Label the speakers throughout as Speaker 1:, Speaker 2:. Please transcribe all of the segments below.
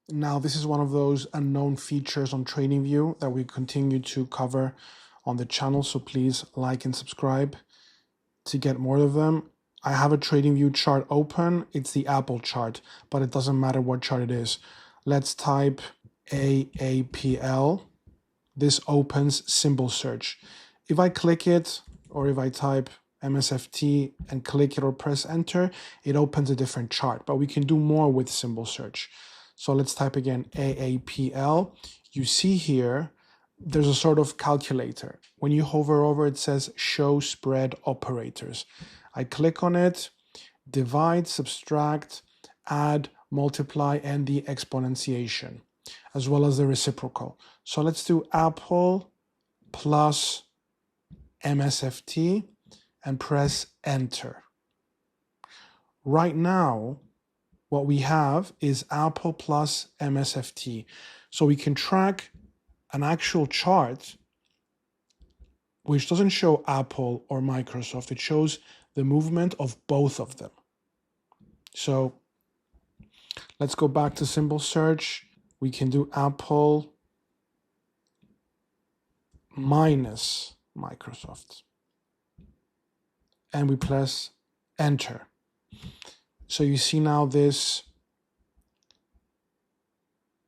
Speaker 1: Now, this is one of those unknown features on TradingView that we continue to cover on the channel, so please like and subscribe to get more of them. I have a TradingView chart open. It's the Apple chart, but it doesn't matter what chart it is. Let's type AAPL. This opens symbol search. If I click it, or if I type MSFT and click it or press enter, it opens a different chart, but we can do more with symbol search. So let's type again AAPL. You see here, there's a sort of calculator. When you hover over, it says show spread operators. I click on it, divide, subtract, add, multiply, and the exponentiation, as well as the reciprocal. So let's do Apple plus MSFT and press enter. Right now, what we have is Apple plus MSFT. So we can track an actual chart which doesn't show Apple or Microsoft. It shows the movement of both of them. So let's go back to symbol search. We can do Apple minus Microsoft. And we press enter. So you see now this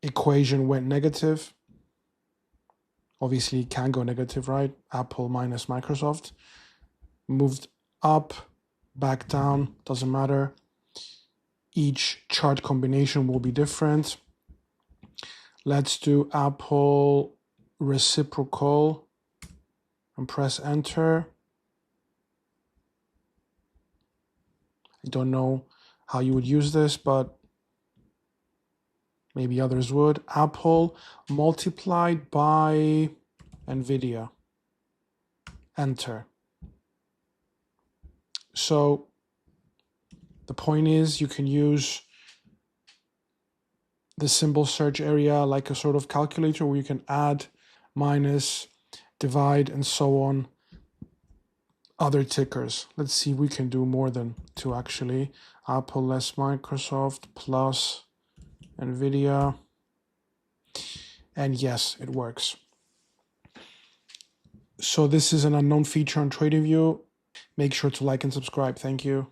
Speaker 1: equation went negative. Obviously it can go negative, right? Apple minus Microsoft. Moved up, back down, doesn't matter. Each chart combination will be different. Let's do Apple reciprocal and press enter. I don't know how you would use this, but maybe others would. Apple multiplied by NVIDIA. Enter. So the point is you can use the symbol search area like a sort of calculator where you can add, minus, divide, and so on. Other tickers. Let's see if we can do more than two actually. Apple less Microsoft plus NVIDIA. And yes, it works. So this is an unknown feature on TradingView. Make sure to like and subscribe. Thank you.